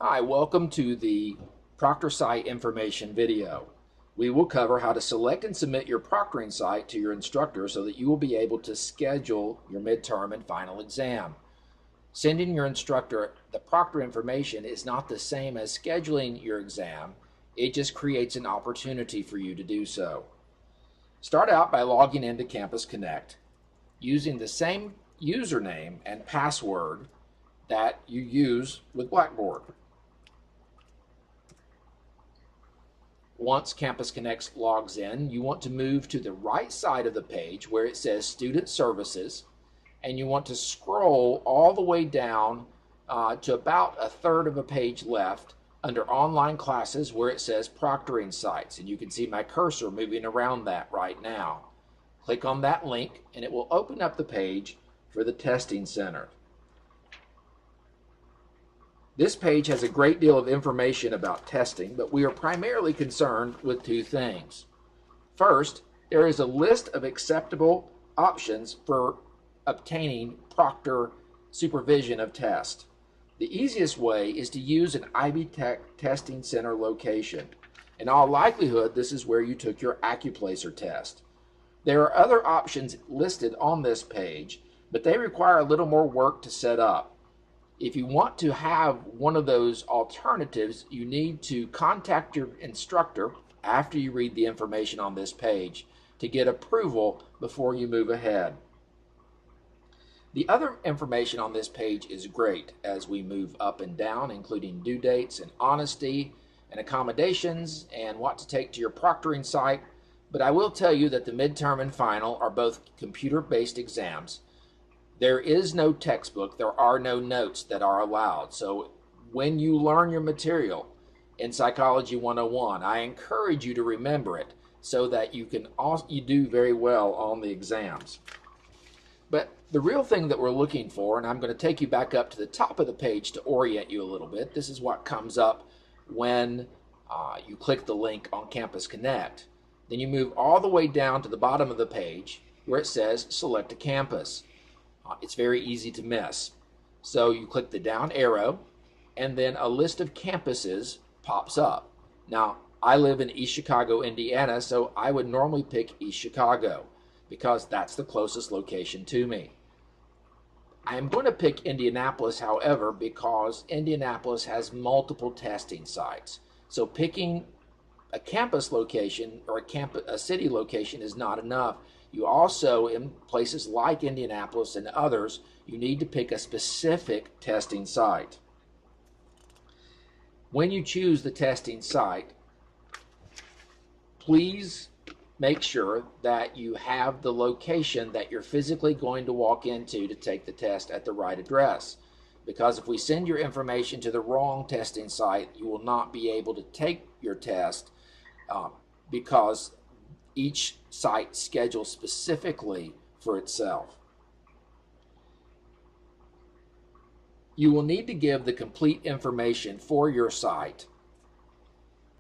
Hi, welcome to the Proctor site information video. We will cover how to select and submit your proctoring site to your instructor so that you will be able to schedule your midterm and final exam. Sending your instructor the proctor information is not the same as scheduling your exam. It just creates an opportunity for you to do so. Start out by logging into Campus Connect using the same username and password that you use with Blackboard. Once Campus Connect logs in, you want to move to the right side of the page where it says Student Services, and you want to scroll all the way down to about a third of a page left under Online Classes where it says Proctoring Sites, and you can see my cursor moving around that right now. Click on that link and it will open up the page for the Testing Center. This page has a great deal of information about testing, but we are primarily concerned with two things. First, there is a list of acceptable options for obtaining proctor supervision of test. The easiest way is to use an Ivy Tech Testing Center location. In all likelihood, this is where you took your AccuPlacer test. There are other options listed on this page, but they require a little more work to set up. If you want to have one of those alternatives, you need to contact your instructor after you read the information on this page to get approval before you move ahead. The other information on this page is great as we move up and down, including due dates and honesty and accommodations and what to take to your proctoring site. But I will tell you that the midterm and final are both computer-based exams. There is no textbook, there are no notes that are allowed. So when you learn your material in Psychology 101, I encourage you to remember it so that you do very well on the exams. But the real thing that we're looking for, and I'm going to take you back up to the top of the page to orient you a little bit. This is what comes up when you click the link on Campus Connect. Then you move all the way down to the bottom of the page where it says Select a Campus. It's very easy to miss. So you click the down arrow and then a list of campuses pops up. Now, I live in East Chicago, Indiana, so I would normally pick East Chicago because that's the closest location to me. I am going to pick Indianapolis, however, because Indianapolis has multiple testing sites. So picking a campus location or a city location is not enough. You also, in places like Indianapolis and others, you need to pick a specific testing site. When you choose the testing site, please make sure that you have the location that you're physically going to walk into to take the test at the right address. Because if we send your information to the wrong testing site, you will not be able to take your test because each site schedules specifically for itself. You will need to give the complete information for your site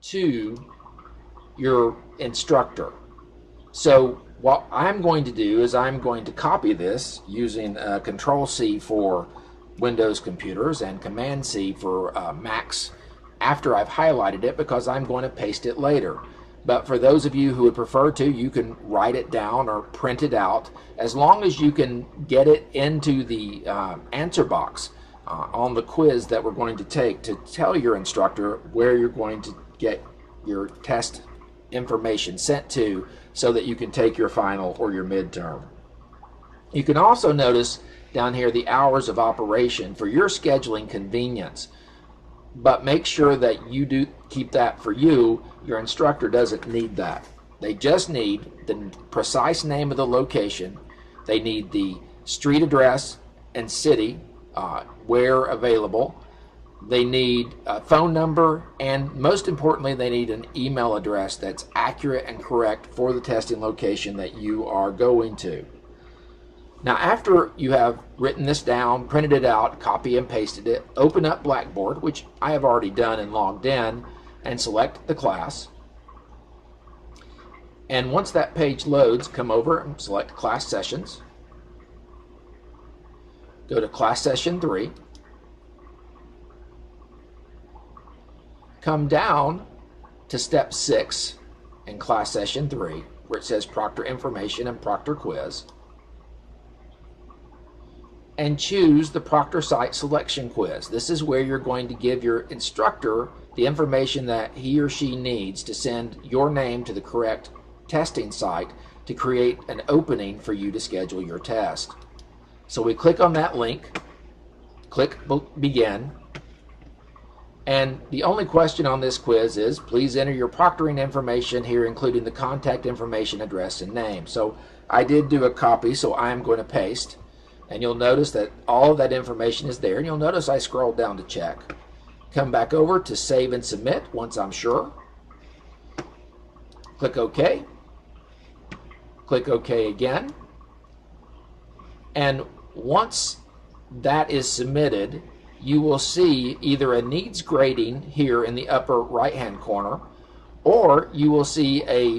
to your instructor. So what I'm going to do is I'm going to copy this using Control-C for Windows computers and Command-C for Macs after I've highlighted it, because I'm going to paste it later. But for those of you who would prefer to, you can write it down or print it out, as long as you can get it into the answer box on the quiz that we're going to take to tell your instructor where you're going to get your test information sent to so that you can take your final or your midterm. You can also notice down here the hours of operation for your scheduling convenience. But make sure that you do keep that for you. Your instructor doesn't need that. They just need the precise name of the location. They need the street address and city where available. They need a phone number, and most importantly, they need an email address that's accurate and correct for the testing location that you are going to. Now, after you have written this down, printed it out, copy and pasted it, open up Blackboard, which I have already done and logged in, and select the class. And once that page loads, come over and select Class Sessions. Go to Class Session 3. come down to step 6 in class session 3, where it says Proctor Information and Proctor Quiz, and choose the Proctor Site Selection Quiz. This is where you're going to give your instructor the information that he or she needs to send your name to the correct testing site to create an opening for you to schedule your test. So we click on that link, click Begin, and the only question on this quiz is, please enter your proctoring information here, including the contact information, address, and name. So I did do a copy, so I am going to paste. And you'll notice that all of that information is there. And you'll notice I scrolled down to check. Come back over to Save and Submit once I'm sure. Click OK. Click OK again. And once that is submitted, you will see either a needs grading here in the upper right-hand corner, or you will see a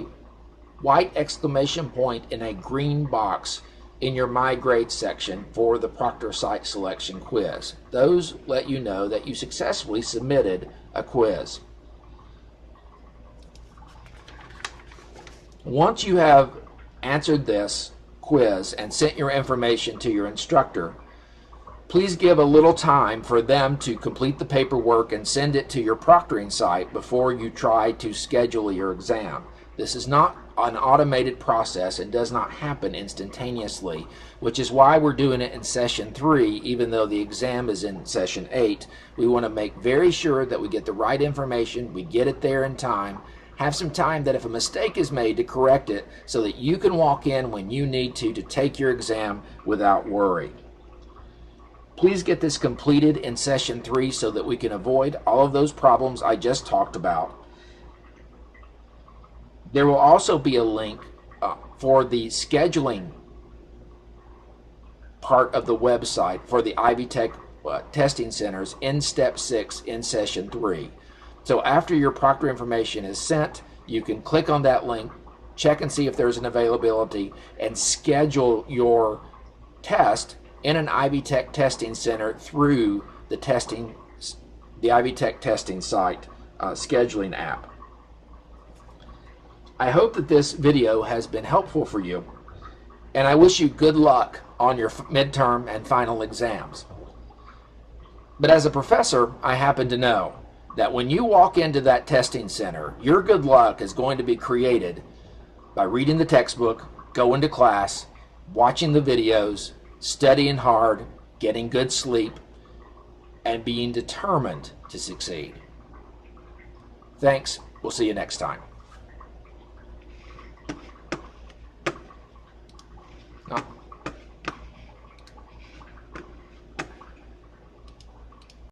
white exclamation point in a green box in your My Grades section for the Proctor Site Selection Quiz. Those let you know that you successfully submitted a quiz. Once you have answered this quiz and sent your information to your instructor, please give a little time for them to complete the paperwork and send it to your proctoring site before you try to schedule your exam. This is not an automated process and does not happen instantaneously, which is why we're doing it in session 3, even though the exam is in session 8. We want to make very sure that we get the right information, we get it there in time, have some time that if a mistake is made to correct it so that you can walk in when you need to take your exam without worry. Please get this completed in session 3 so that we can avoid all of those problems I just talked about. There will also be a link for the scheduling part of the website for the Ivy Tech testing centers in step 6 in session 3. So after your proctor information is sent, you can click on that link, check and see if there's an availability, and schedule your test in an Ivy Tech testing center through the Ivy Tech testing site scheduling app. I hope that this video has been helpful for you, and I wish you good luck on your midterm and final exams. But as a professor, I happen to know that when you walk into that testing center, your good luck is going to be created by reading the textbook, going to class, watching the videos, studying hard, getting good sleep, and being determined to succeed. Thanks. We'll see you next time.